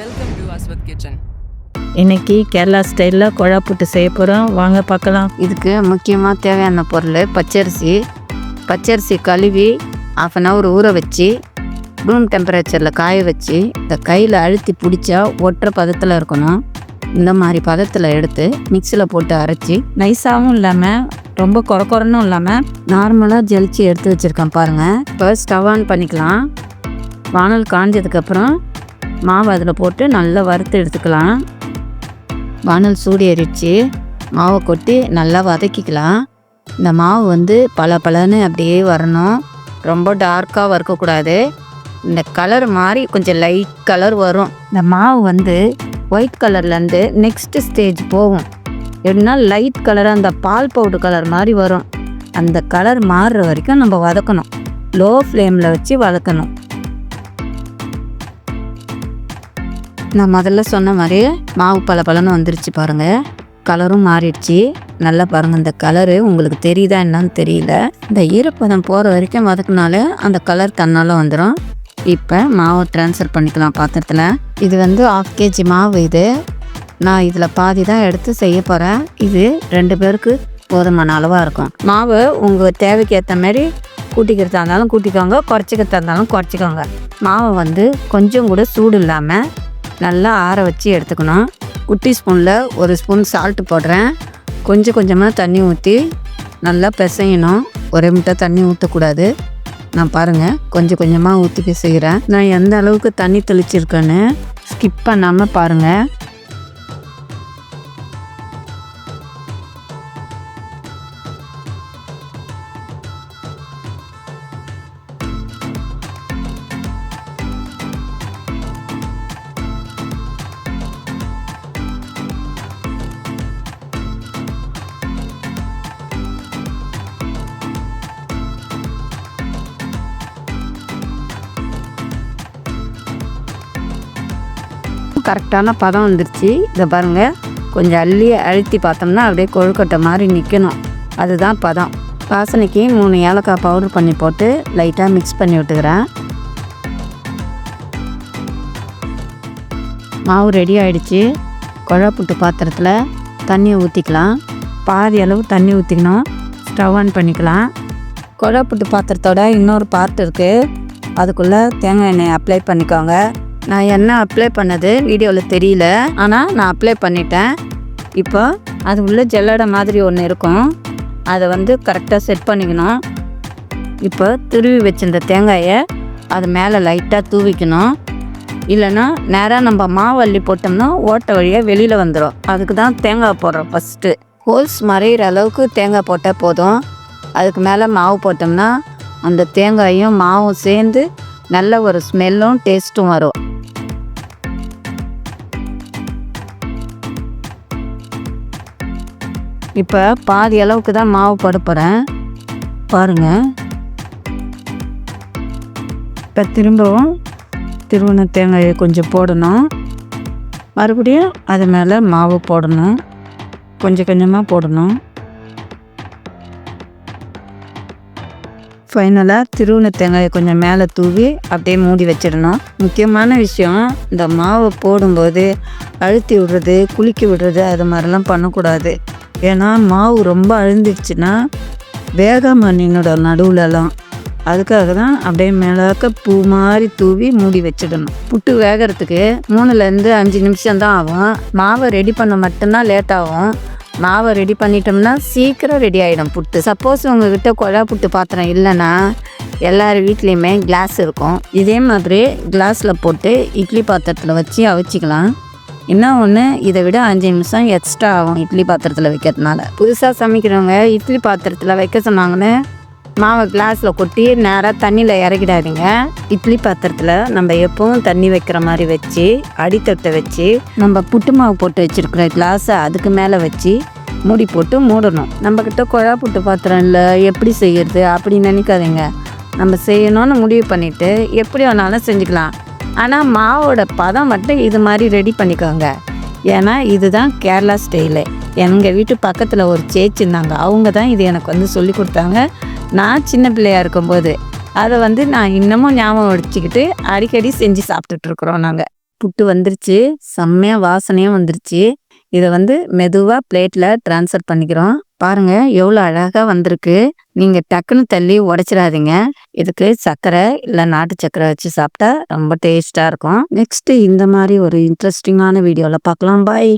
Welcome to Ashwath kitchen. இன்னைக்கு கேரளா ஸ்டைலில் குழா புட்டு செய்ய போகிறோம், வாங்க பார்க்கலாம். இதுக்கு முக்கியமாக தேவையான பொருள் பச்சரிசி கழுவி 1/2 hour ஊற வச்சு ரூம் டெம்பரேச்சரில் காய வச்சு இந்த கையில் அழுத்தி பிடிச்சா ஒற்றை பதத்தில் இருக்கணும். இந்த மாதிரி பதத்தில் எடுத்து மிக்சியில் போட்டு அரைச்சி நைஸாகவும் இல்லாமல் ரொம்ப குறன்னு இல்லாமல் நார்மலாக ஜலிச்சு எடுத்து வச்சுருக்கேன் பாருங்கள். இப்போ ஸ்டவ் ஆன் பண்ணிக்கலாம். வானல் காஞ்சதுக்கப்புறம் மாவு அதில் போட்டு நல்லா வறுத்து எடுத்துக்கலாம். வானல் சூடு ஏறிடுச்சு, மாவை கொட்டி நல்லா வதக்கிக்கலாம். இந்த மாவு பலன்னு அப்படியே வரணும், ரொம்ப டார்க்காக வறுக்கக்கூடாது. இந்த கலர் மாதிரி கொஞ்சம் லைட் கலர் வரும். இந்த மாவு ஒயிட் கலர்லேருந்து நெக்ஸ்ட் ஸ்டேஜ் போகும். எப்படின்னா லைட் கலராக அந்த பால் பவுடர் கலர் மாதிரி வரும். அந்த கலர் மாறுற வரைக்கும் நம்ம வதக்கணும், லோ ஃப்ளேமில் வச்சு வதக்கணும். நான் முதல்ல சொன்ன மாதிரி மாவு பலன்னு வந்துருச்சு பாருங்கள், கலரும் மாறிடுச்சு. நல்லா பாருங்கள், இந்த கலரு உங்களுக்கு தெரியுதா என்னன்னு தெரியல. இந்த ஈரப்பதம் போகிற வரைக்கும் வதக்குனாலே அந்த கலர் தன்னால் வந்துடும். இப்போ மாவை ட்ரான்ஸ்ஃபர் பண்ணிக்கலாம் பாத்திரத்தில். இது 1/2 kg மாவு. நான் இதில் பாதி தான் எடுத்து செய்ய போகிறேன். இது 2 பேருக்கு போதுமான அளவாக இருக்கும். மாவு உங்கள் தேவைக்கு ஏற்ற மாதிரி கூட்டிக்கிறதா இருந்தாலும் கூட்டிக்கோங்க, குறைச்சிக்கிறதா இருந்தாலும் குறைச்சிக்கோங்க. மாவை கொஞ்சம் கூட சூடு இல்லாமல் நல்லா ஆற வச்சு எடுத்துக்கணும். குட்டி ஸ்பூனில் 1 ஸ்பூன் சால்ட்டு போடுறேன். கொஞ்சமாக தண்ணி ஊற்றி நல்லா பிசையணும். ஒரே முட்டை தண்ணி ஊற்றக்கூடாது. நான் பாருங்கள் கொஞ்சமாக ஊற்றி பிசைகிறேன். நான் எந்த அளவுக்கு தண்ணி தெளிச்சிருக்கேன்னு ஸ்கிப் பண்ணாமல் பாருங்கள். கரெக்டான பதம் வந்துருச்சு. இதை பாருங்கள், கொஞ்சம் அழுத்தி பார்த்தோம்னா அப்படியே கொழுக்கட்டை மாதிரி நிற்கணும். அதுதான் பதம். வாசனைக்கு 3 ஏலக்காய் பவுடர் பண்ணி போட்டு லைட்டாக மிக்ஸ் பண்ணி விட்டுக்கிறேன். மாவு ரெடி ஆகிடுச்சு. குழா புட்டு பாத்திரத்தில் தண்ணியை ஊற்றிக்கலாம். பாதி அளவு தண்ணி ஊற்றிக்கணும். ஸ்டவ் ஆன் பண்ணிக்கலாம். குழா புட்டு பாத்திரத்தோட இன்னொரு பார்ட் இருக்குது, அதுக்குள்ளே தேங்காய் எண்ணெய் அப்ளை பண்ணிக்கோங்க. நான் எண்ணெய் அப்ளை பண்ணது வீடியோவில் தெரியல, ஆனால் நான் அப்ளை பண்ணிட்டேன். இப்போ அது உள்ள ஜல்லடை மாதிரி ஒன்று இருக்கும், அதை கரெக்டாக செட் பண்ணிக்கணும். இப்போ துருவி வச்சிருந்த தேங்காயை அது மேலே லைட்டாக தூவிக்கணும். இல்லைன்னா நேராக நம்ம மாவு அள்ளி போட்டோம்னா ஓட்டை வழியாக வெளியில் வந்துடும். அதுக்கு தான் தேங்காய் போடுறோம். ஃபஸ்ட்டு ஹோல்ஸ் மறையிற அளவுக்கு தேங்காய் போட்டால் போதும். அதுக்கு மேலே மாவு போட்டோம்னா அந்த தேங்காயும் மாவும் சேர்ந்து நல்ல ஒரு ஸ்மெல்லும் டேஸ்ட்டும் வரும். இப்போ பாதி அளவுக்கு தான் மாவு போட போகிறேன் பாருங்கள். இப்போ திரும்பவும் திருவண்ண தேங்காயை கொஞ்சம் போடணும். மறுபடியும் அது மேலே மாவு போடணும், கொஞ்சமாக போடணும். ஃபைனலாக திருவண்ண தேங்காயை கொஞ்சம் மேலே தூவி அப்படியே மூடி வச்சிடணும். முக்கியமான விஷயம், இந்த மாவை போடும்போது அழுத்தி விடுறது, குலுக்கி விடுறது அது மாதிரிலாம் பண்ணக்கூடாது. ஏன்னா மாவு ரொம்ப அழுந்துடுச்சுன்னா வேகாமல் நின்னோட நடுவுலலாம். அதுக்காக தான் அப்படியே மேலாக்க பூ மாதிரி தூவி மூடி வச்சிடணும். புட்டு வேகிறதுக்கு 3 to 5 நிமிஷம் தான் ஆகும். மாவை ரெடி பண்ண மட்டும்தான் லேட் ஆகும். மாவை ரெடி பண்ணிட்டோம்னா சீக்கிரம் ரெடி ஆகிடும் புட்டு. சப்போஸ் உங்ககிட்ட குழா புட்டு பாத்திரம் இல்லைன்னா எல்லார் வீட்லேயுமே கிளாஸ் இருக்கும். இதே மாதிரி கிளாஸில் போட்டு இட்லி பாத்திரத்தில் வச்சு அவிச்சிக்கலாம். இன்னும் ஒன்று, இதை விட 5 நிமிஷம் எக்ஸ்ட்ரா ஆகும் இட்லி பாத்திரத்தில் வைக்கிறதுனால. புதுசாக சமைக்கிறவங்க இட்லி பாத்திரத்தில் வைக்க சொன்னாங்கன்னு மாவை கிளாஸில் கொட்டி நேராக தண்ணியில் இறக்கிடாதீங்க. இட்லி பாத்திரத்தில் நம்ம எப்பவும் தண்ணி வைக்கிற மாதிரி வச்சு அடித்தட்டை வச்சு நம்ம புட்டு மாவு போட்டு வச்சுருக்கிற கிளாஸை அதுக்கு மேலே வச்சு மூடி போட்டு மூடணும். நம்மக்கிட்ட குழா புட்டு பாத்திரம் இல்லை, எப்படி செய்கிறது அப்படின்னு நினைக்காதீங்க. நம்ம செய்யணும்னு முடிவு பண்ணிவிட்டு எப்படி வேணாலும் செஞ்சுக்கலாம். ஆனால் மாவோட பதம் மட்டும் இது மாதிரி ரெடி பண்ணிக்கோங்க. ஏன்னா இதுதான் கேரளா ஸ்டைலு. எங்கள் வீட்டு பக்கத்தில் ஒரு சேச்சி இருந்தாங்க, அவங்க தான் இது எனக்கு சொல்லி கொடுத்தாங்க. நான் சின்ன பிள்ளையாக இருக்கும்போது அதை நான் இன்னமும் ஞாபகம் வச்சுக்கிட்டு அடிக்கடி செஞ்சு சாப்பிட்டுட்ருக்குறோம் நாங்கள். புட்டு வந்துருச்சு. செம்மையாக வாசனையும் வந்துருச்சு. இதை வந்து மெதுவாக பிளேட்டில் ட்ரான்ஸ்ஃபர் பண்ணிக்கிறோம். பாருங்க எவ்வளோ அழகாக வந்திருக்கு. நீங்கள் டக்குன்னு தள்ளி உடைச்சிடாதீங்க. இதுக்கு சர்க்கரை இல்லை நாட்டு சர்க்கரை வச்சு சாப்பிட்டா ரொம்ப டேஸ்ட்டாக இருக்கும். நெக்ஸ்ட்டு இந்த மாதிரி ஒரு இன்ட்ரெஸ்டிங்கான வீடியோவில் பார்க்கலாம். பாய்.